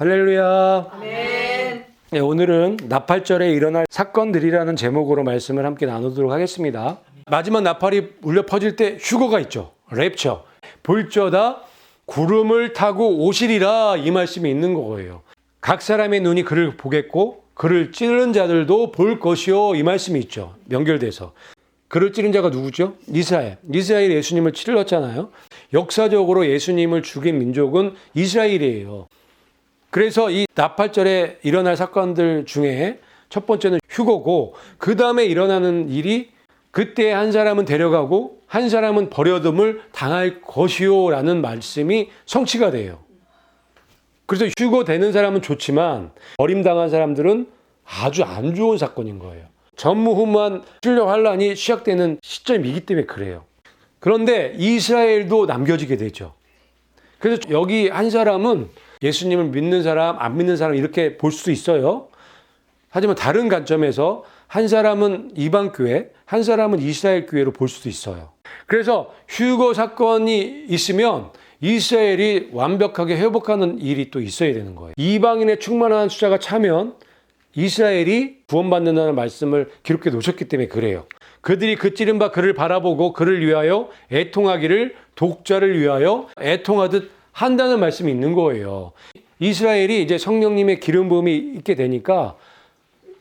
할렐루야. 아멘. 네, 오늘은 나팔절에 일어날 사건들이라는 제목으로 말씀을 함께 나누도록 하겠습니다. 마지막 나팔이 울려 퍼질 때 휴거가 있죠. 랩처. 볼저다 구름을 타고 오시리라, 이 말씀이 있는 거예요. 각 사람의 눈이 그를 보겠고 그를 찌르는 자들도 볼 것이요, 이 말씀이 있죠. 연결돼서. 그를 찌른 자가 누구죠? 이스라엘이 예수님을 찔렀잖아요. 역사적으로 예수님을 죽인 민족은 이스라엘이에요. 그래서 이 나팔절에 일어날 사건들 중에 첫 번째는 휴거고, 그 다음에 일어나는 일이 그때 한 사람은 데려가고 한 사람은 버려둠을 당할 것이요 라는 말씀이 성취가 돼요. 그래서 휴거되는 사람은 좋지만 버림당한 사람들은 아주 안 좋은 사건인 거예요. 전무후무한 찔려 환란이 시작되는 시점이기 때문에 그래요. 그런데 이스라엘도 남겨지게 되죠. 그래서 여기 한 사람은 예수님을 믿는 사람, 안 믿는 사람 이렇게 볼 수도 있어요. 하지만 다른 관점에서 한 사람은 이방 교회, 한 사람은 이스라엘 교회로 볼 수도 있어요. 그래서 휴거 사건이 있으면 이스라엘이 완벽하게 회복하는 일이 또 있어야 되는 거예요. 이방인의 충만한 숫자가 차면 이스라엘이 구원받는다는 말씀을 기록해 놓으셨기 때문에 그래요. 그들이 그 찌른 바 그를 바라보고 그를 위하여 애통하기를 독자를 위하여 애통하듯 한다는 말씀이 있는 거예요. 이스라엘이 이제 성령님의 기름 부음이 있게 되니까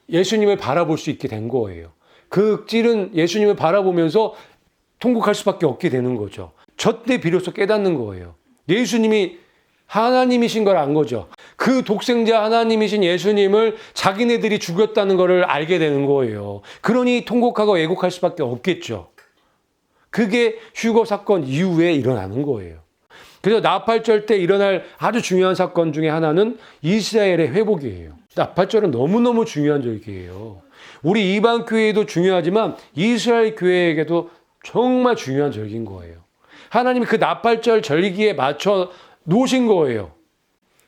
예수님을 바라볼 수 있게 된 거예요. 그 찌른 예수님을 바라보면서 통곡할 수밖에 없게 되는 거죠. 저때 비로소 깨닫는 거예요. 예수님이 하나님이신 걸 안 거죠. 그 독생자 하나님이신 예수님을 자기네들이 죽였다는 것을 알게 되는 거예요. 그러니 통곡하고 애곡할 수밖에 없겠죠. 그게 휴거 사건 이후에 일어나는 거예요. 그래서 나팔절 때 일어날 아주 중요한 사건 중에 하나는 이스라엘의 회복이에요. 나팔절은 너무너무 중요한 절기예요. 우리 이방 교회도 중요하지만 이스라엘 교회에게도 정말 중요한 절기인 거예요. 하나님이 그 나팔절 절기에 맞춰 놓으신 거예요.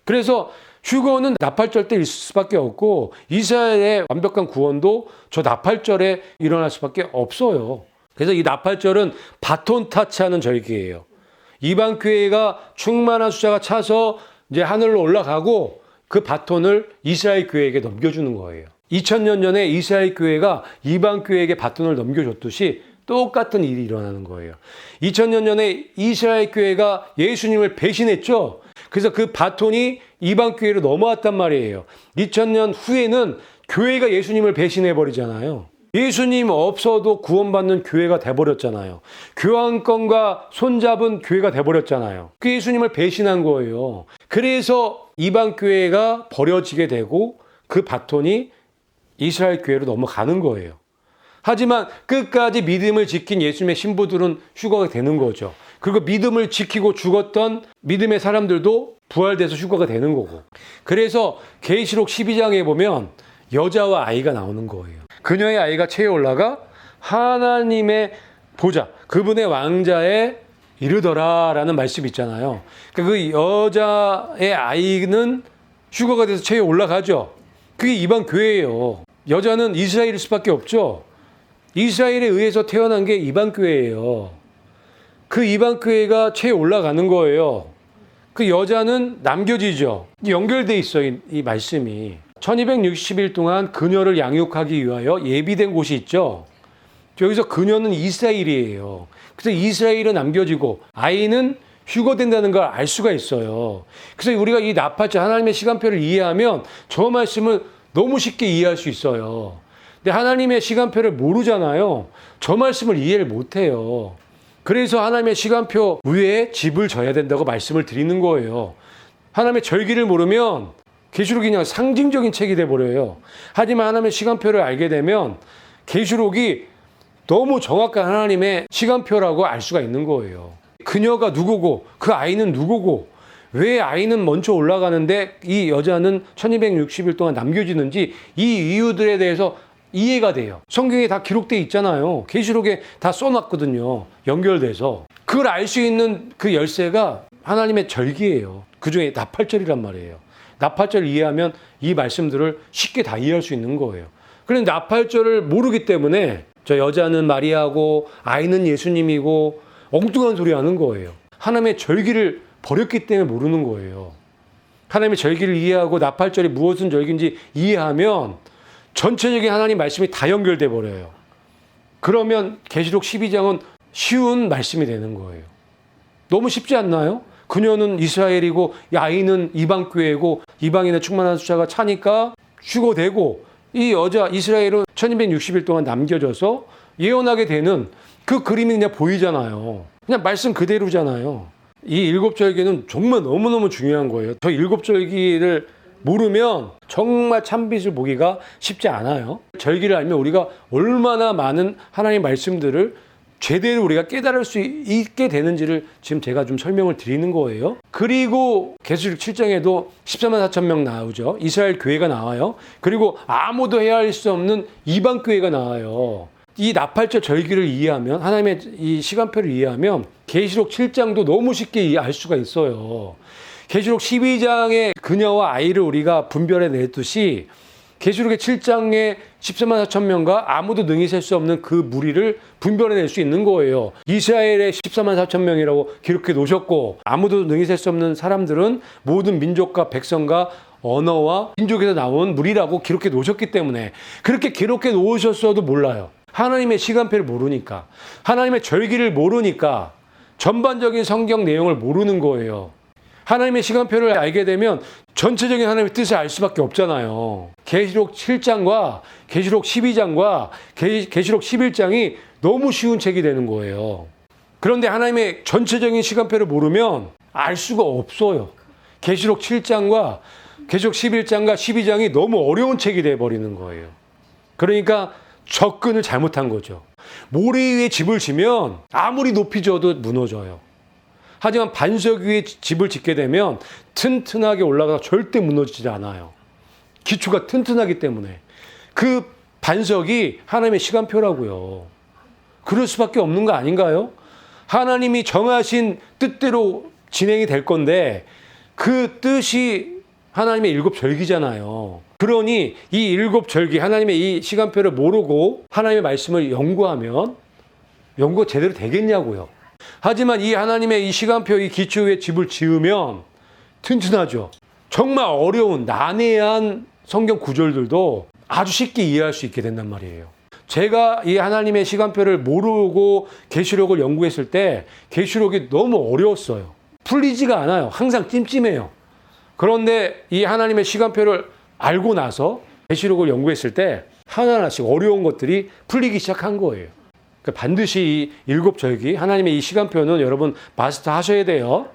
그래서 휴거는 나팔절 때 있을 수밖에 없고 이스라엘의 완벽한 구원도 저 나팔절에 일어날 수밖에 없어요. 그래서 이 나팔절은 바톤 타치하는 절기예요. 이방 교회가 충만한 숫자가 차서 이제 하늘로 올라가고 그 바톤을 이스라엘 교회에게 넘겨주는 거예요. 2000년 전에 이스라엘 교회가 이방 교회에게 바톤을 넘겨줬듯이 똑같은 일이 일어나는 거예요. 2000년 전에 이스라엘 교회가 예수님을 배신했죠. 그래서 그 바톤이 이방 교회로 넘어왔단 말이에요. 2000년 후에는 교회가 예수님을 배신해 버리잖아요. 예수님 없어도 구원받는 교회가 돼버렸잖아요. 교환권과 손잡은 교회가 돼버렸잖아요. 그 예수님을 배신한 거예요. 그래서 이방 교회가 버려지게 되고 그 바톤이 이스라엘 교회로 넘어가는 거예요. 하지만 끝까지 믿음을 지킨 예수님의 신부들은 휴거가 되는 거죠. 그리고 믿음을 지키고 죽었던 믿음의 사람들도 부활돼서 휴거가 되는 거고. 그래서 계시록 12장에 보면 여자와 아이가 나오는 거예요. 그녀의 아이가 체에 올라가 하나님의 보좌, 그분의 왕자에 이르더라라는 말씀이 있잖아요. 그 여자의 아이는 휴거가 돼서 체에 올라가죠. 그게 이방 교회예요. 여자는 이스라엘일 수밖에 없죠. 이스라엘에 의해서 태어난 게 이방 교회예요. 그 이방 교회가 체에 올라가는 거예요. 그 여자는 남겨지죠. 연결돼 있어요, 이 말씀이. 1260일 동안 그녀를 양육하기 위하여 예비된 곳이 있죠. 여기서 그녀는 이스라엘이에요. 그래서 이스라엘은 남겨지고 아이는 휴거된다는 걸 알 수가 있어요. 그래서 우리가 이 나팔절 하나님의 시간표를 이해하면 저 말씀을 너무 쉽게 이해할 수 있어요. 근데 하나님의 시간표를 모르잖아요. 저 말씀을 이해를 못해요. 그래서 하나님의 시간표 위에 집을 져야 된다고 말씀을 드리는 거예요. 하나님의 절기를 모르면 계시록이 그냥 상징적인 책이 돼버려요. 하지만 하나님의 시간표를 알게 되면 계시록이 너무 정확한 하나님의 시간표라고 알 수가 있는 거예요. 그녀가 누구고 그 아이는 누구고 왜 아이는 먼저 올라가는데 이 여자는 1260일 동안 남겨지는지 이 이유들에 대해서 이해가 돼요. 성경에 다 기록되어 있잖아요. 계시록에 다 써놨거든요. 연결돼서. 그걸 알 수 있는 그 열쇠가 하나님의 절기예요. 그중에 나팔절이란 말이에요. 나팔절을 이해하면 이 말씀들을 쉽게 다 이해할 수 있는 거예요. 그런데 나팔절을 모르기 때문에 저 여자는 마리아고 아이는 예수님이고 엉뚱한 소리 하는 거예요. 하나님의 절기를 버렸기 때문에 모르는 거예요. 하나님의 절기를 이해하고 나팔절이 무엇은 절기인지 이해하면 전체적인 하나님 말씀이 다 연결돼 버려요. 그러면 계시록 12장은 쉬운 말씀이 되는 거예요. 너무 쉽지 않나요? 그녀는 이스라엘이고 아이는 이방 교회고 이방인의 충만한 숫자가 차니까 휴거되고 이 여자 이스라엘은 1260일 동안 남겨져서 예언하게 되는 그 그림이 그냥 보이잖아요. 그냥 말씀 그대로잖아요. 이 일곱 절기는 정말 너무너무 중요한 거예요. 저 일곱 절기를 모르면 정말 참빛을 보기가 쉽지 않아요. 절기를 알면 우리가 얼마나 많은 하나님의 말씀들을 제대로 우리가 깨달을 수 있게 되는지를 지금 제가 좀 설명을 드리는 거예요. 그리고 계시록 7장에도 14만 4천 명 나오죠. 이스라엘 교회가 나와요. 그리고 아무도 헤아릴 수 없는 이방 교회가 나와요. 이 나팔절 절기를 이해하면, 하나님의 이 시간표를 이해하면 계시록 7장도 너무 쉽게 알 수가 있어요. 계시록 12장의 그녀와 아이를 우리가 분별해 냈듯이 계시록의 7장의 14만 4천 명과 아무도 능히 셀 수 없는 그 무리를 분별해낼 수 있는 거예요. 이스라엘의 14만 4천 명이라고 기록해 놓으셨고 아무도 능히 셀 수 없는 사람들은 모든 민족과 백성과 언어와 민족에서 나온 무리라고 기록해 놓으셨기 때문에 그렇게 기록해 놓으셨어도 몰라요. 하나님의 시간표를 모르니까, 하나님의 절기를 모르니까 전반적인 성경 내용을 모르는 거예요. 하나님의 시간표를 알게 되면 전체적인 하나님의 뜻을 알 수밖에 없잖아요. 계시록 7장과 계시록 12장과 계시록 11장이 너무 쉬운 책이 되는 거예요. 그런데 하나님의 전체적인 시간표를 모르면 알 수가 없어요. 계시록 7장과 계시록 11장과 12장이 너무 어려운 책이 돼버리는 거예요. 그러니까 접근을 잘못한 거죠. 모래 위에 집을 지면 아무리 높이 져도 무너져요. 하지만 반석 위에 집을 짓게 되면 튼튼하게 올라가서 절대 무너지지 않아요. 기초가 튼튼하기 때문에. 그 반석이 하나님의 시간표라고요. 그럴 수밖에 없는 거 아닌가요? 하나님이 정하신 뜻대로 진행이 될 건데 그 뜻이 하나님의 일곱 절기잖아요. 그러니 이 일곱 절기, 하나님의 이 시간표를 모르고 하나님의 말씀을 연구하면 연구가 제대로 되겠냐고요. 하지만 이 하나님의 이 시간표, 이 기초 위에 집을 지으면 튼튼하죠. 정말 어려운 난해한 성경 구절들도 아주 쉽게 이해할 수 있게 된단 말이에요. 제가 이 하나님의 시간표를 모르고 계시록을 연구했을 때 계시록이 너무 어려웠어요. 풀리지가 않아요. 항상 찜찜해요. 그런데 이 하나님의 시간표를 알고 나서 계시록을 연구했을 때 하나하나씩 어려운 것들이 풀리기 시작한 거예요. 그러니까 반드시 이 일곱 절기, 하나님의 이 시간표는 여러분 마스터 하셔야 돼요.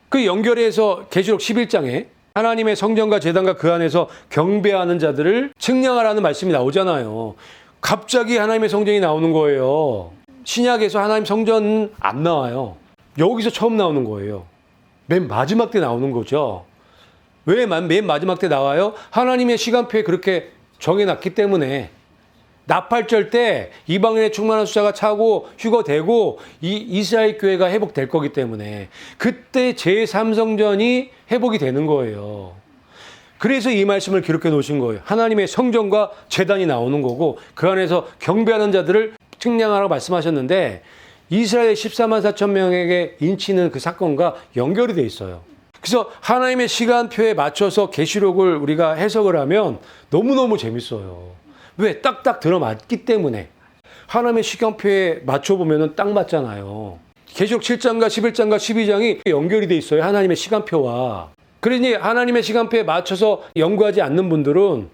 그 연결해서 계시록 11장에 하나님의 성전과 제단과 그 안에서 경배하는 자들을 측량하라는 말씀이 나오잖아요. 갑자기 하나님의 성전이 나오는 거예요. 신약에서 하나님 성전은 안 나와요. 여기서 처음 나오는 거예요. 맨 마지막 때 나오는 거죠. 왜 맨 마지막 때 나와요? 하나님의 시간표에 그렇게 정해놨기 때문에 나팔절 때 이방인의 충만한 숫자가 차고 휴거되고 이 이스라엘 교회가 회복될 거기 때문에 그때 제3성전이 회복이 되는 거예요. 그래서 이 말씀을 기록해 놓으신 거예요. 하나님의 성전과 제단이 나오는 거고 그 안에서 경배하는 자들을 측량하라고 말씀하셨는데 이스라엘 14만 4천 명에게 인치는 그 사건과 연결이 돼 있어요. 그래서 하나님의 시간표에 맞춰서 계시록을 우리가 해석을 하면 너무너무 재밌어요. 왜? 딱딱 들어맞기 때문에. 하나님의 시간표에 맞춰보면 딱 맞잖아요. 계시록 7장과 11장과 12장이 연결이 돼 있어요. 하나님의 시간표와. 그러니 하나님의 시간표에 맞춰서 연구하지 않는 분들은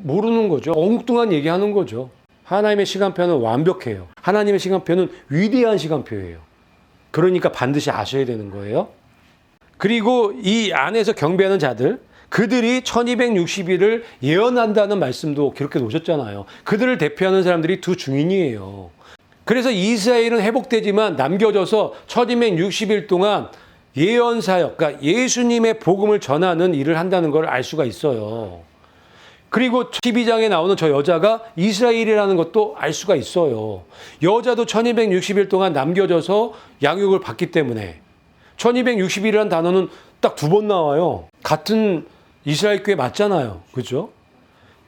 모르는 거죠. 엉뚱한 얘기하는 거죠. 하나님의 시간표는 완벽해요. 하나님의 시간표는 위대한 시간표예요. 그러니까 반드시 아셔야 되는 거예요. 그리고 이 안에서 경배하는 자들, 그들이 1260일을 예언한다는 말씀도 기록해 놓으셨잖아요. 그들을 대표하는 사람들이 두 증인이에요. 그래서 이스라엘은 회복되지만 남겨져서 1260일 동안 예언 사역, 그러니까 예수님의 복음을 전하는 일을 한다는 걸 알 수가 있어요. 그리고 12장에 나오는 저 여자가 이스라엘이라는 것도 알 수가 있어요. 여자도 1260일 동안 남겨져서 양육을 받기 때문에 1260일이라는 단어는 딱 두 번 나와요. 같은 이스라엘 교회 맞잖아요. 그죠?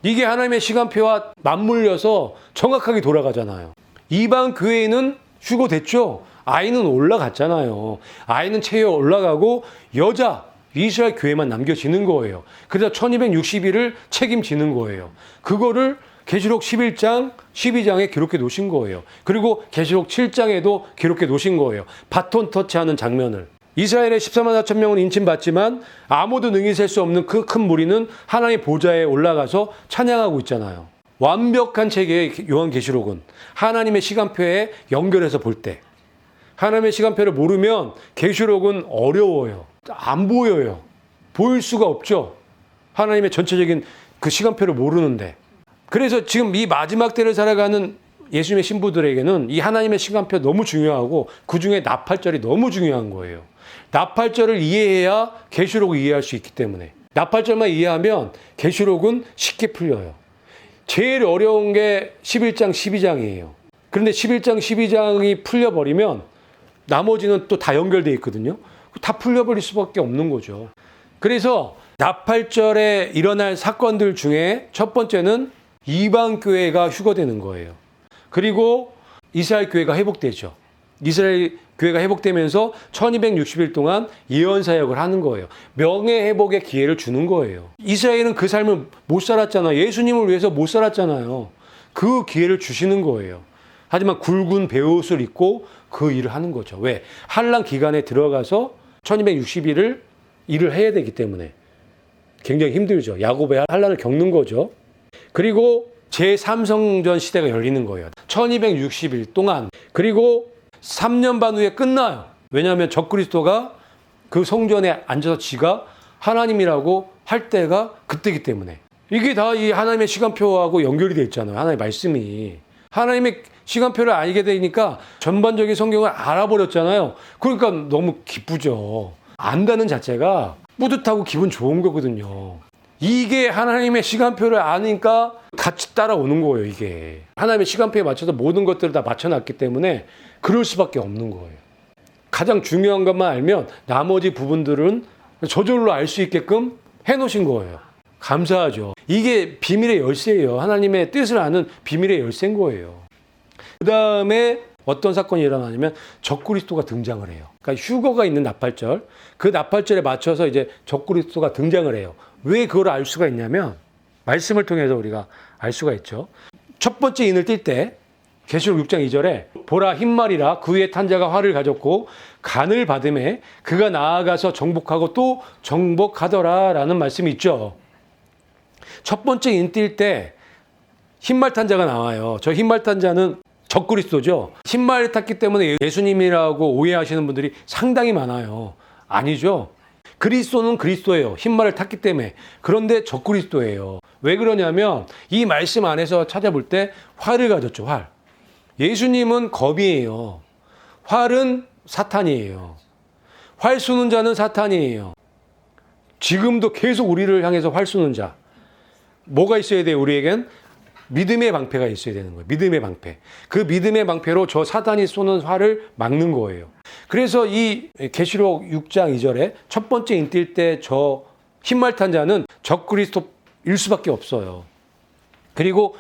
이게 하나님의 시간표와 맞물려서 정확하게 돌아가잖아요. 이방 교회는 휴거됐죠. 아이는 올라갔잖아요. 아이는 체에 올라가고 여자, 이스라엘 교회만 남겨지는 거예요. 그래서 1260일을 책임지는 거예요. 그거를 계시록 11장, 12장에 기록해 놓으신 거예요. 그리고 계시록 7장에도 기록해 놓으신 거예요. 바톤 터치하는 장면을. 이스라엘의 14만 4천 명은 인침받지만 아무도 능히 셀 수 없는 그 큰 무리는 하나님의 보좌에 올라가서 찬양하고 있잖아요. 완벽한 체계의 요한계시록은 하나님의 시간표에 연결해서 볼 때, 하나님의 시간표를 모르면 계시록은 어려워요. 안 보여요. 보일 수가 없죠. 하나님의 전체적인 그 시간표를 모르는데. 그래서 지금 이 마지막 때를 살아가는 예수님의 신부들에게는 이 하나님의 시간표 너무 중요하고 그중에 나팔절이 너무 중요한 거예요. 나팔절을 이해해야 계시록을 이해할 수 있기 때문에. 나팔절만 이해하면 계시록은 쉽게 풀려요. 제일 어려운 게 11장, 12장이에요. 그런데 11장, 12장이 풀려버리면 나머지는 또 다 연결되어 있거든요. 다 풀려버릴 수밖에 없는 거죠. 그래서 나팔절에 일어날 사건들 중에 첫 번째는 이방 교회가 휴거되는 거예요. 그리고 이스라엘 교회가 회복되죠. 이스라엘 교회가 회복되면서 1260일 동안 예언 사역을 하는 거예요. 명예 회복의 기회를 주는 거예요. 이스라엘은 그 삶을 못 살았잖아요. 예수님을 위해서 못 살았잖아요. 그 기회를 주시는 거예요. 하지만 굵은 베옷을 입고 그 일을 하는 거죠. 왜? 환란 기간에 들어가서 1260일을 일을 해야 되기 때문에 굉장히 힘들죠. 야곱의 환란을 겪는 거죠. 그리고 제3성전 시대가 열리는 거예요. 1260일 동안. 그리고 3년 반 후에 끝나요. 왜냐하면 적그리스도가 그 성전에 앉아서 지가 하나님이라고 할 때가 그때이기 때문에. 이게 다 이 하나님의 시간표하고 연결이 되어 있잖아요. 하나님의 말씀이. 하나님의 시간표를 알게 되니까 전반적인 성경을 알아버렸잖아요. 그러니까 너무 기쁘죠. 안다는 자체가 뿌듯하고 기분 좋은 거거든요. 이게 하나님의 시간표를 아니까 같이 따라오는 거예요, 이게. 하나님의 시간표에 맞춰서 모든 것들을 다 맞춰놨기 때문에 그럴 수밖에 없는 거예요. 가장 중요한 것만 알면 나머지 부분들은 저절로 알 수 있게끔 해놓으신 거예요. 감사하죠. 이게 비밀의 열쇠예요. 하나님의 뜻을 아는 비밀의 열쇠인 거예요. 그 다음에 어떤 사건이 일어나냐면 적그리스도가 등장을 해요. 그러니까 휴거가 있는 나팔절, 그 나팔절에 맞춰서 이제 적그리스도가 등장을 해요. 왜 그걸 알 수가 있냐면 말씀을 통해서 우리가 알 수가 있죠. 첫 번째 인을 띌 때 계시록 6장 2절에 보라 흰말이라 그 위에 탄 자가 활을 가졌고 간을 받음에 그가 나아가서 정복하고 또 정복하더라 라는 말씀이 있죠. 첫 번째 인 띌 때 흰말 탄 자가 나와요. 저 흰말 탄 자는 적그리스도죠. 흰말을 탔기 때문에 예수님이라고 오해하시는 분들이 상당히 많아요. 아니죠. 그리스도는 그리스도예요. 흰말을 탔기 때문에. 그런데 적그리스도예요. 왜 그러냐면 이 말씀 안에서 찾아볼 때 활을 가졌죠. 활. 예수님은 검이에요. 활은 사탄이에요. 활 쏘는 자는 사탄이에요. 지금도 계속 우리를 향해서 활 쏘는 자. 뭐가 있어야 돼요? 우리에겐 믿음의 방패가 있어야 되는 거예요. 믿음의 방패. 그 믿음의 방패로 저 사탄이 쏘는 활을 막는 거예요. 그래서 이 계시록 6장 2절에 첫 번째 인 띌 때 저 흰말 탄 자는 적그리스도일 수밖에 없어요. 그리고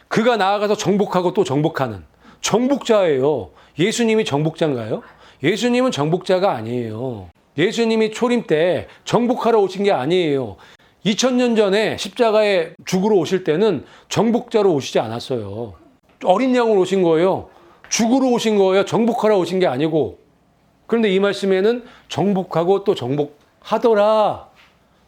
그가 나아가서 정복하고 또 정복하는 정복자예요. 예수님이 정복자인가요? 예수님은 정복자가 아니에요. 예수님이 초림 때 정복하러 오신 게 아니에요. 2000년 전에 십자가에 죽으러 오실 때는 정복자로 오시지 않았어요. 어린 양으로 오신 거예요. 죽으러 오신 거예요. 정복하러 오신 게 아니고. 그런데 이 말씀에는 정복하고 또 정복하더라.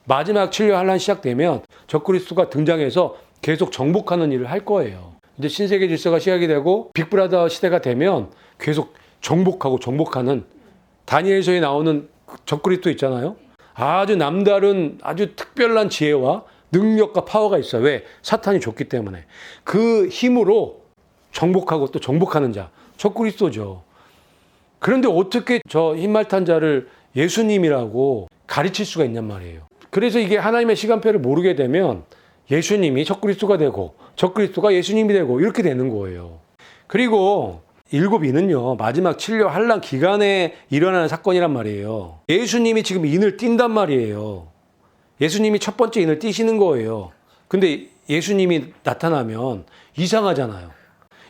마지막 진료 환란 시작되면 적그리스도가 등장해서 계속 정복하는 일을 할 거예요. 이제 신세계 질서가 시작이 되고 빅브라더 시대가 되면 계속 정복하고 정복하는 다니엘서에 나오는 적그리스도 있잖아요. 아주 남다른 아주 특별한 지혜와 능력과 파워가 있어요. 왜? 사탄이 줬기 때문에. 그 힘으로 정복하고 또 정복하는 자. 적그리스도죠. 그런데 어떻게 저 흰말 탄 자를 예수님이라고 가르칠 수가 있냔 말이에요. 그래서 이게 하나님의 시간표를 모르게 되면 예수님이 적그리스도가 되고 적그리스도가 예수님이 되고 이렇게 되는 거예요. 그리고 7인은요. 마지막 진료 환란 기간에 일어나는 사건이란 말이에요. 예수님이 지금 인을 띈단 말이에요. 예수님이 첫 번째 인을 띄시는 거예요. 근데 예수님이 나타나면 이상하잖아요.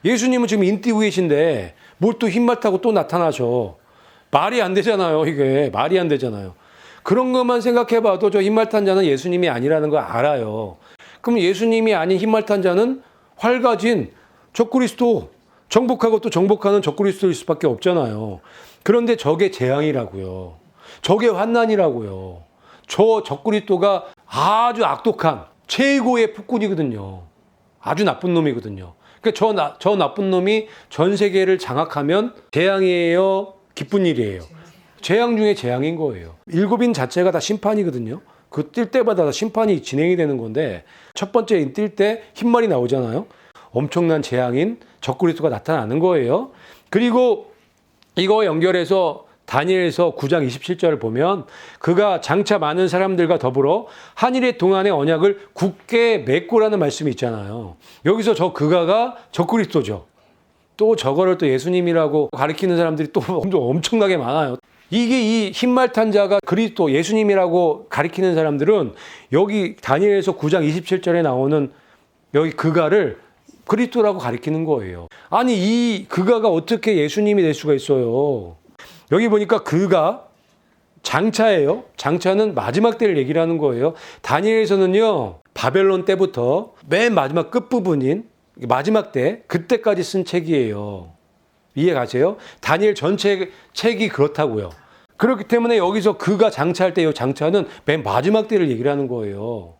예수님은 지금 인 띄고 계신데 뭘 또 흰말 타고 또 나타나셔. 말이 안 되잖아요. 이게 말이 안 되잖아요. 그런 것만 생각해봐도 저 흰말 탄 자는 예수님이 아니라는 걸 알아요. 그럼 예수님이 아닌 흰말 탄 자는 활가진 적그리스도, 정복하고 또 정복하는 적그리스도일 수밖에 없잖아요. 그런데 저게 재앙이라고요. 저게 환난이라고요. 저 적그리스도가 아주 악독한 최고의 폭군이거든요. 아주 나쁜 놈이거든요. 그러니까 저 나쁜 놈이 전 세계를 장악하면 재앙이에요, 기쁜 일이에요. 재앙 중에 재앙인 거예요. 일곱인 자체가 다 심판이거든요. 그 뛸 때마다 심판이 진행이 되는 건데 첫 번째 뛸 때 흰말이 나오잖아요. 엄청난 재앙인 적그리스도가 나타나는 거예요. 그리고 이거 연결해서 다니엘서 9장 27절을 보면 그가 장차 많은 사람들과 더불어 한일의 동안의 언약을 굳게 맺고라는 말씀이 있잖아요. 여기서 저 그가가 적그리스도죠. 또 저거를 또 예수님이라고 가리키는 사람들이 또 엄청나게 많아요. 이게 이 흰말 탄 자가 그리스도 예수님이라고 가리키는 사람들은 여기 다니엘서 9장 27절에 나오는 여기 그가를 그리스도라고 가리키는 거예요. 아니 이 그가가 어떻게 예수님이 될 수가 있어요. 여기 보니까 그가 장차예요. 장차는 마지막 때를 얘기를 하는 거예요. 다니엘에서는요 바벨론 때부터 맨 마지막 끝부분인 마지막 때 그때까지 쓴 책이에요. 이해 가세요? 다니엘 전체 책이 그렇다고요. 그렇기 때문에 여기서 그가 장차할 때 이 장차는 맨 마지막 때를 얘기를 하는 거예요.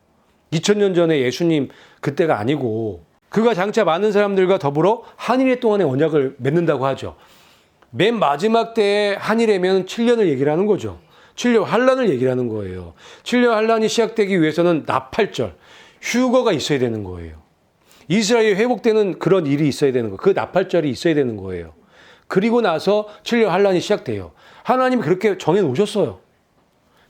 2000년 전에 예수님 그때가 아니고 그가 장차 많은 사람들과 더불어 한일의 동안의 언약을 맺는다고 하죠. 맨 마지막 때에 한일이면 7년을 얘기를 하는 거죠. 7년 환란을 얘기를 하는 거예요. 7년 환란이 시작되기 위해서는 나팔절, 휴거가 있어야 되는 거예요. 이스라엘이 회복되는 그런 일이 있어야 되는 거예요. 그 나팔절이 있어야 되는 거예요. 그리고 나서 7년 환란이 시작돼요. 하나님이 그렇게 정해 놓으셨어요.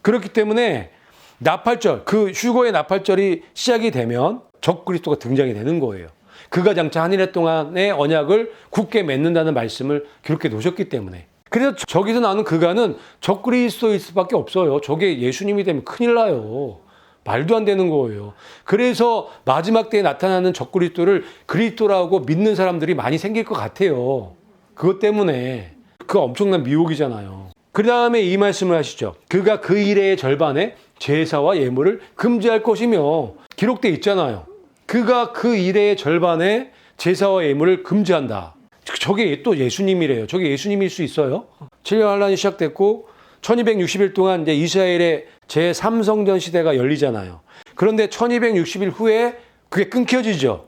그렇기 때문에 나팔절, 그 휴거의 나팔절이 시작이 되면 적그리스도가 등장이 되는 거예요. 그가 장차 한일의 동안의 언약을 굳게 맺는다는 말씀을 기록해 놓으셨기 때문에. 그래서 저기서 나오는 그가는 적그리스도일 수밖에 없어요. 저게 예수님이 되면 큰일 나요. 말도 안 되는 거예요. 그래서 마지막 때에 나타나는 적그리스도를 그리스도라고 믿는 사람들이 많이 생길 것 같아요. 그것 때문에. 그거 엄청난 미혹이잖아요. 그 다음에 이 말씀을 하시죠. 그가 그 일의 절반에 제사와 예물을 금지할 것이며 기록되어 있잖아요. 그가 그 일의 절반에 제사와 예물을 금지한다. 저게 또 예수님이래요. 저게 예수님일 수 있어요? 7년 환란이 시작됐고 1260일 동안 이제 이스라엘의 제3성전 시대가 열리잖아요. 그런데 1260일 후에 그게 끊겨지죠.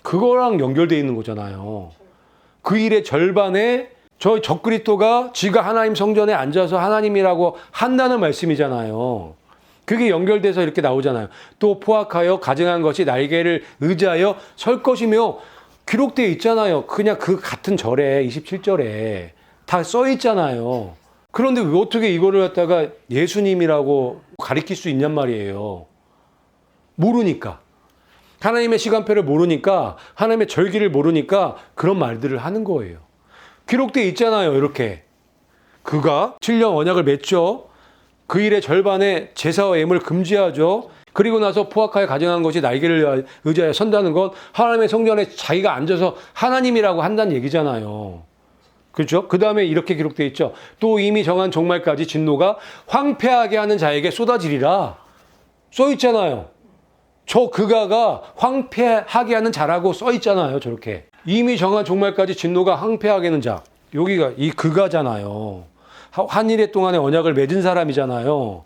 그거랑 연결되어 있는 거잖아요. 그 일의 절반에 저 적그리스도가 지가 하나님 성전에 앉아서 하나님이라고 한다는 말씀이잖아요. 그게 연결돼서 이렇게 나오잖아요. 또 포악하여 가증한 것이 날개를 의지하여 설 것이며 기록되어 있잖아요. 그냥 그 같은 절에 27절에 다 써 있잖아요. 그런데 왜 어떻게 이거를 갖다가 예수님이라고 가리킬 수 있냔 말이에요. 모르니까. 하나님의 시간표를 모르니까, 하나님의 절기를 모르니까 그런 말들을 하는 거예요. 기록되어 있잖아요. 이렇게. 그가 7년 언약을 맺죠. 그 일의 절반에 제사와 예물을 금지하죠. 그리고 나서 포악하여 가증한 것이 날개를 의지하여 선다는 건 하나님의 성전에 자기가 앉아서 하나님이라고 한다는 얘기잖아요. 그렇죠? 그 다음에 이렇게 기록되어 있죠. 또 이미 정한 종말까지 진노가 황폐하게 하는 자에게 쏟아지리라. 써 있잖아요. 저 그가가 황폐하게 하는 자라고 써 있잖아요. 저렇게. 이미 정한 종말까지 진노가 황폐하게 하는 자. 여기가 이 그가잖아요. 한일의 동안에 언약을 맺은 사람이잖아요.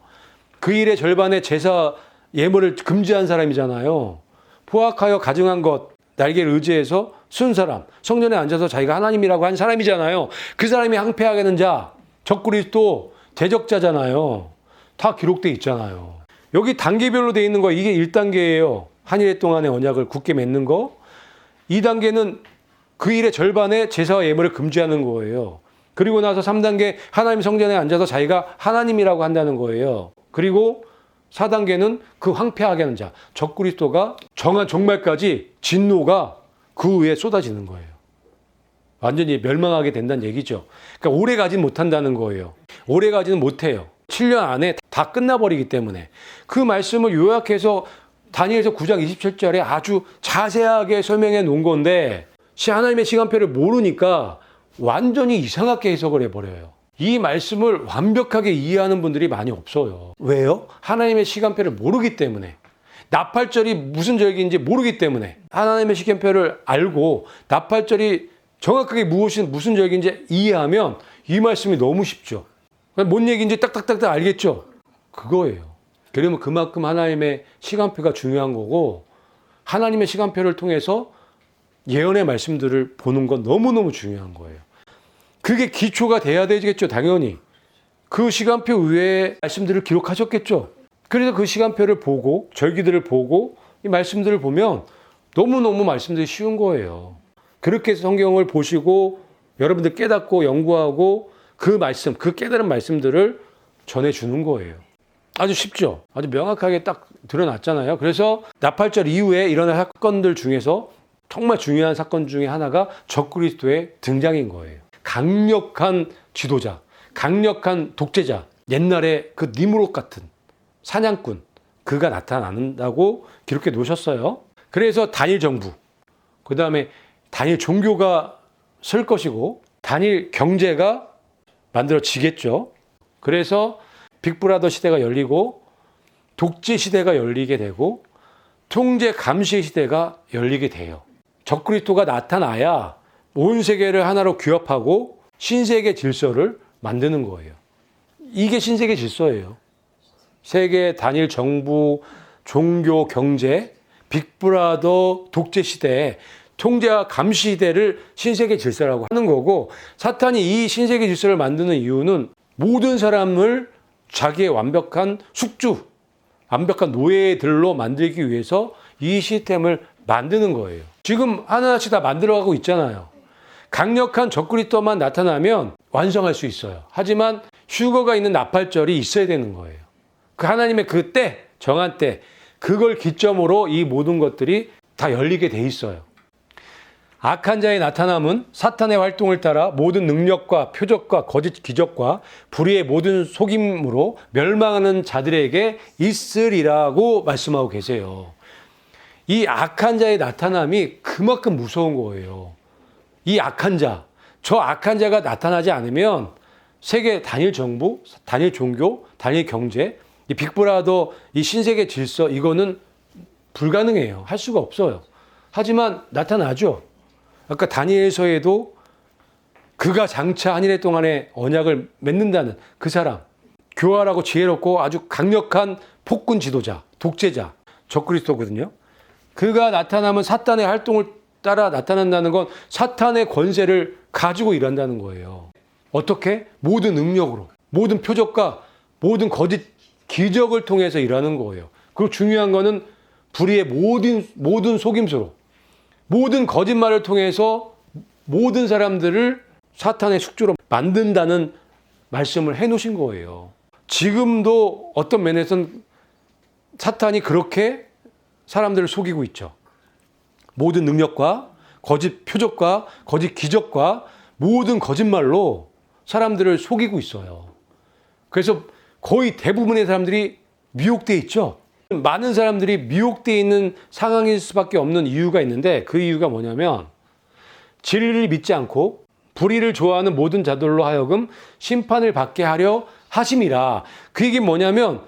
그 일의 절반에 제사 예물을 금지한 사람이잖아요. 포악하여 가증한 것, 날개를 의지해서 쓴 사람, 성전에 앉아서 자기가 하나님이라고 한 사람이잖아요. 그 사람이 황폐하게 하는 자, 적그리스도, 대적자잖아요. 다 기록되어 있잖아요. 여기 단계별로 되어 있는 거 이게 1단계예요. 한일의 동안의 언약을 굳게 맺는 거. 2단계는 그 일의 절반에 제사와 예물을 금지하는 거예요. 그리고 나서 3단계 하나님 성전에 앉아서 자기가 하나님이라고 한다는 거예요. 그리고 4단계는 그 황폐하게 하는 자, 적그리스도가 정한 종말까지 진노가 그 위에 쏟아지는 거예요. 완전히 멸망하게 된다는 얘기죠. 그러니까 오래 가진 못한다는 거예요. 오래 가지는 못해요. 7년 안에 다 끝나버리기 때문에. 그 말씀을 요약해서 다니엘서 9장 27절에 아주 자세하게 설명해 놓은 건데 하나님의 시간표를 모르니까 완전히 이상하게 해석을 해버려요. 이 말씀을 완벽하게 이해하는 분들이 많이 없어요. 왜요? 하나님의 시간표를 모르기 때문에. 나팔절이 무슨 절기인지 모르기 때문에. 하나님의 시간표를 알고 나팔절이 정확하게 무슨 절기인지 이해하면 이 말씀이 너무 쉽죠. 뭔 얘기인지 딱딱딱딱 알겠죠? 그거예요. 그러면 그만큼 하나님의 시간표가 중요한 거고, 하나님의 시간표를 통해서 예언의 말씀들을 보는 건 너무너무 중요한 거예요. 그게 기초가 돼야 되겠죠, 당연히. 그 시간표 위에 말씀들을 기록하셨겠죠. 그래서 그 시간표를 보고, 절기들을 보고, 이 말씀들을 보면 너무너무 말씀들이 쉬운 거예요. 그렇게 성경을 보시고, 여러분들 깨닫고 연구하고, 그 말씀, 그 깨달은 말씀들을 전해주는 거예요. 아주 쉽죠? 아주 명확하게 딱 드러났잖아요. 그래서 나팔절 이후에 일어날 사건들 중에서 정말 중요한 사건 중에 하나가 적그리스도의 등장인 거예요. 강력한 지도자, 강력한 독재자, 옛날에 그 니무롯 같은 사냥꾼, 그가 나타난다고 기록해 놓으셨어요. 그래서 단일 정부, 그 다음에 단일 종교가 설 것이고, 단일 경제가 만들어지겠죠. 그래서 빅브라더 시대가 열리고, 독재 시대가 열리게 되고, 통제 감시 시대가 열리게 돼요. 적그리스도가 나타나야 온 세계를 하나로 규합하고 신세계 질서를 만드는 거예요. 이게 신세계 질서예요. 세계 단일 정부, 종교, 경제, 빅브라더 독재 시대에 통제와 감시 시대를 신세계 질서라고 하는 거고, 사탄이 이 신세계 질서를 만드는 이유는 모든 사람을 자기의 완벽한 숙주, 완벽한 노예들로 만들기 위해서 이 시스템을 만드는 거예요. 지금 하나씩 다 만들어가고 있잖아요. 강력한 적그리스도만 나타나면 완성할 수 있어요. 하지만 휴거가 있는 나팔절이 있어야 되는 거예요. 그 하나님의 그 때, 정한 때, 그걸 기점으로 이 모든 것들이 다 열리게 돼 있어요. 악한 자의 나타남은 사탄의 활동을 따라 모든 능력과 표적과 거짓 기적과 불의의 모든 속임으로 멸망하는 자들에게 있으리라고 말씀하고 계세요. 이 악한 자의 나타남이 그만큼 무서운 거예요. 이 악한 자, 저 악한 자가 나타나지 않으면 세계 단일 정부, 단일 종교, 단일 경제, 이 빅브라더, 이 신세계 질서, 이거는 불가능해요. 할 수가 없어요. 하지만 나타나죠. 아까 다니엘서에도 그가 장차 한 일 동안에 언약을 맺는다는 그 사람, 교활하고 지혜롭고 아주 강력한 폭군 지도자, 독재자, 적그리스도거든요. 그가 나타나면 사탄의 활동을 따라 나타난다는 건 사탄의 권세를 가지고 일한다는 거예요. 어떻게? 모든 능력으로, 모든 표적과 모든 거짓 기적을 통해서 일하는 거예요. 그리고 중요한 거는 불의의 모든 속임수로, 모든 거짓말을 통해서 모든 사람들을 사탄의 숙주로 만든다는 말씀을 해놓으신 거예요. 지금도 어떤 면에서는 사탄이 그렇게 사람들을 속이고 있죠. 모든 능력과 거짓 표적과 거짓 기적과 모든 거짓말로 사람들을 속이고 있어요. 그래서 거의 대부분의 사람들이 미혹되어 있죠. 많은 사람들이 미혹되어 있는 상황일 수밖에 없는 이유가 있는데, 그 이유가 뭐냐면 진리를 믿지 않고 불의를 좋아하는 모든 자들로 하여금 심판을 받게 하려 하심이라. 그 얘기는 뭐냐면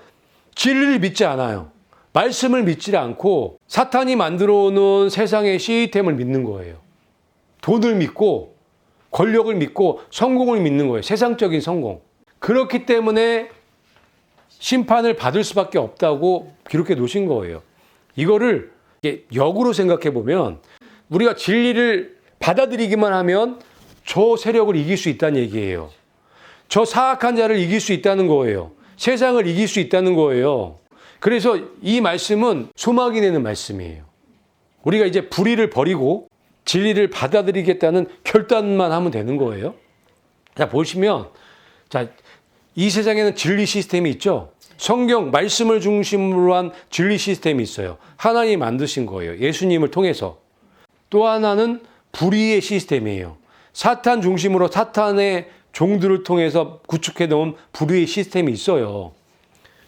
진리를 믿지 않아요. 말씀을 믿지 않고 사탄이 만들어 놓은 세상의 시스템을 믿는 거예요. 돈을 믿고 권력을 믿고 성공을 믿는 거예요. 세상적인 성공. 그렇기 때문에 심판을 받을 수밖에 없다고 기록해 놓으신 거예요. 이거를 역으로 생각해 보면 우리가 진리를 받아들이기만 하면 저 세력을 이길 수 있다는 얘기예요. 저 사악한 자를 이길 수 있다는 거예요. 세상을 이길 수 있다는 거예요. 그래서 이 말씀은 소망이 되는 말씀이에요. 우리가 이제 불의를 버리고 진리를 받아들이겠다는 결단만 하면 되는 거예요. 자, 보시면, 자, 이 세상에는 진리 시스템이 있죠. 성경 말씀을 중심으로 한 진리 시스템이 있어요. 하나님이 만드신 거예요. 예수님을 통해서. 또 하나는 불의의 시스템이에요. 사탄 중심으로 사탄의 종들을 통해서 구축해 놓은 불의의 시스템이 있어요.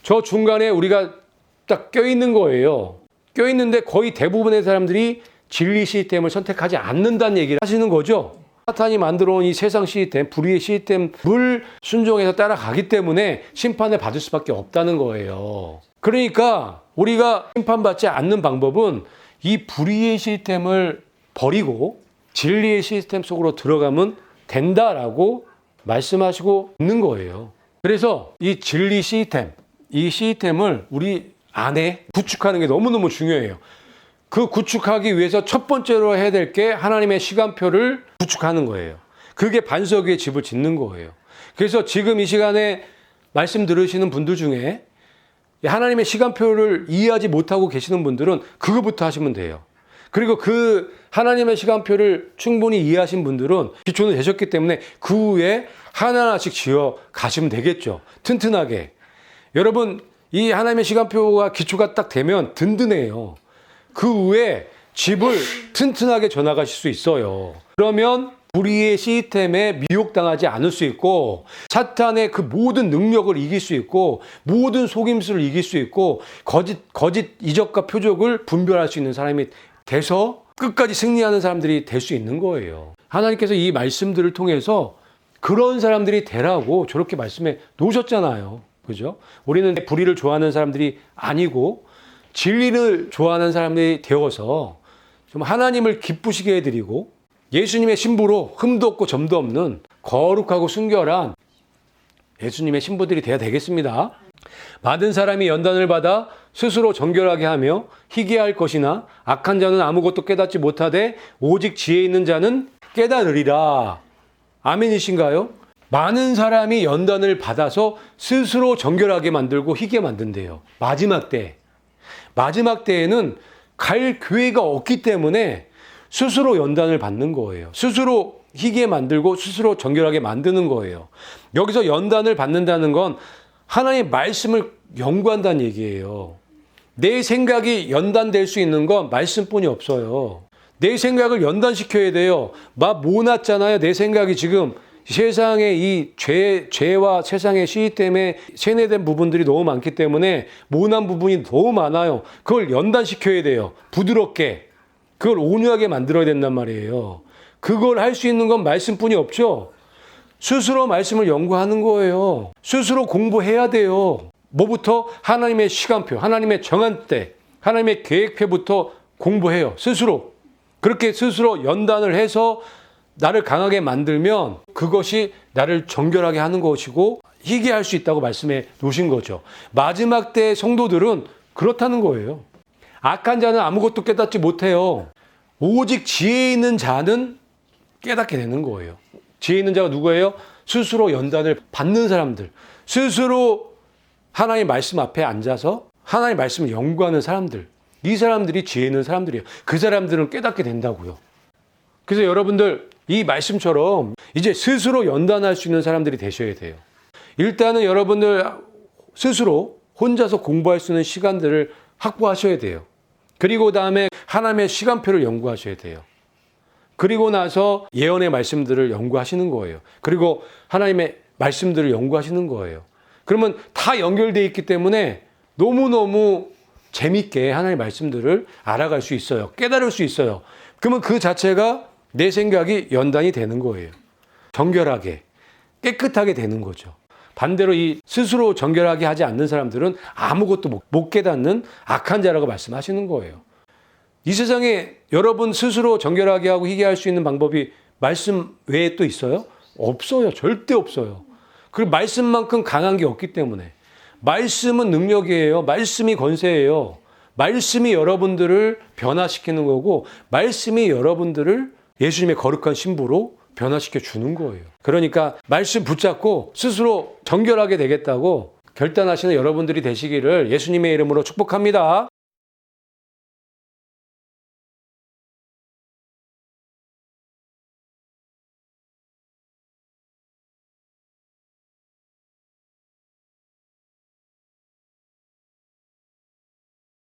저 중간에 우리가 딱 껴있는 거예요. 껴있는데 거의 대부분의 사람들이 진리 시스템을 선택하지 않는다는 얘기를 하시는 거죠. 사탄이 만들어 온 이 세상 시스템, 불의의 시스템을 순종해서 따라가기 때문에 심판을 받을 수밖에 없다는 거예요. 그러니까 우리가 심판받지 않는 방법은 이 불의의 시스템을 버리고 진리의 시스템 속으로 들어가면 된다라고 말씀하시고 있는 거예요. 그래서 이 진리 시스템, 이 시스템을 우리 안에 구축하는 게 너무너무 중요해요. 그 구축하기 위해서 첫 번째로 해야 될 게 하나님의 시간표를 구축하는 거예요. 그게 반석 위에 집을 짓는 거예요. 그래서 지금 이 시간에 말씀 들으시는 분들 중에 하나님의 시간표를 이해하지 못하고 계시는 분들은 그거부터 하시면 돼요. 그리고 그 하나님의 시간표를 충분히 이해하신 분들은 기초는 되셨기 때문에 그 후에 하나하나씩 지어 가시면 되겠죠. 튼튼하게. 여러분, 이 하나님의 시간표가 기초가 딱 되면 든든해요. 그 후에 집을 튼튼하게 전화가실 수 있어요. 그러면 불의의 시스템에 미혹당하지 않을 수 있고 사탄의 그 모든 능력을 이길 수 있고 모든 속임수를 이길 수 있고 거짓 이적과 표적을 분별할 수 있는 사람이 돼서 끝까지 승리하는 사람들이 될 수 있는 거예요. 하나님께서 이 말씀들을 통해서 그런 사람들이 되라고 저렇게 말씀해 놓으셨잖아요. 그죠? 우리는 불의를 좋아하는 사람들이 아니고 진리를 좋아하는 사람들이 되어서 좀 하나님을 기쁘시게 해드리고 예수님의 신부로 흠도 없고 점도 없는 거룩하고 순결한 예수님의 신부들이 되어야 되겠습니다. 받은 사람이 연단을 받아 스스로 정결하게 하며 희귀할 것이나 악한 자는 아무것도 깨닫지 못하되 오직 지혜 있는 자는 깨달으리라. 아멘이신가요? 많은 사람이 연단을 받아서 스스로 정결하게 만들고 희귀하게 만든대요. 마지막 때에는 갈 교회가 없기 때문에 스스로 연단을 받는 거예요. 스스로 희귀하게 만들고 스스로 정결하게 만드는 거예요. 여기서 연단을 받는다는 건 하나님의 말씀을 연구한다는 얘기예요. 내 생각이 연단될 수 있는 건 말씀뿐이 없어요. 내 생각을 연단시켜야 돼요. 막 모났잖아요. 내 생각이 지금 세상의 이 죄와 세상의 시기 때문에 세뇌된 부분들이 너무 많기 때문에 모난 부분이 너무 많아요. 그걸 연단시켜야 돼요. 부드럽게. 그걸 온유하게 만들어야 된단 말이에요. 그걸 할 수 있는 건 말씀뿐이 없죠. 스스로 말씀을 연구하는 거예요. 스스로 공부해야 돼요. 뭐부터? 하나님의 시간표, 하나님의 정한 때, 하나님의 계획표부터 공부해요. 스스로. 그렇게 스스로 연단을 해서 나를 강하게 만들면 그것이 나를 정결하게 하는 것이고 희귀할 수 있다고 말씀해 놓으신 거죠. 마지막 때 성도들은 그렇다는 거예요. 악한 자는 아무것도 깨닫지 못해요. 오직 지혜 있는 자는 깨닫게 되는 거예요. 지혜 있는 자가 누구예요? 스스로 연단을 받는 사람들. 스스로 하나님의 말씀 앞에 앉아서 하나님의 말씀을 연구하는 사람들. 이 사람들이 지혜 있는 사람들이에요. 그 사람들은 깨닫게 된다고요. 그래서 여러분들 이 말씀처럼 이제 스스로 연단할 수 있는 사람들이 되셔야 돼요. 일단은 여러분들 스스로 혼자서 공부할 수 있는 시간들을 확보하셔야 돼요. 그리고 다음에 하나님의 시간표를 연구하셔야 돼요. 그리고 나서 예언의 말씀들을 연구하시는 거예요. 그리고 하나님의 말씀들을 연구하시는 거예요. 그러면 다 연결되어 있기 때문에 너무너무 재밌게 하나님의 말씀들을 알아갈 수 있어요. 깨달을 수 있어요. 그러면 그 자체가 내 생각이 연단이 되는 거예요. 정결하게, 깨끗하게 되는 거죠. 반대로 이 스스로 정결하게 하지 않는 사람들은 아무것도 못 깨닫는 악한 자라고 말씀하시는 거예요. 이 세상에 여러분 스스로 정결하게 하고 희귀할 수 있는 방법이 말씀 외에 또 있어요? 없어요. 절대 없어요. 그리고 말씀만큼 강한 게 없기 때문에. 말씀은 능력이에요. 말씀이 권세예요. 말씀이 여러분들을 변화시키는 거고 말씀이 여러분들을 예수님의 거룩한 신부로 변화시켜 주는 거예요. 그러니까 말씀 붙잡고 스스로 정결하게 되겠다고 결단하시는 여러분들이 되시기를 예수님의 이름으로 축복합니다.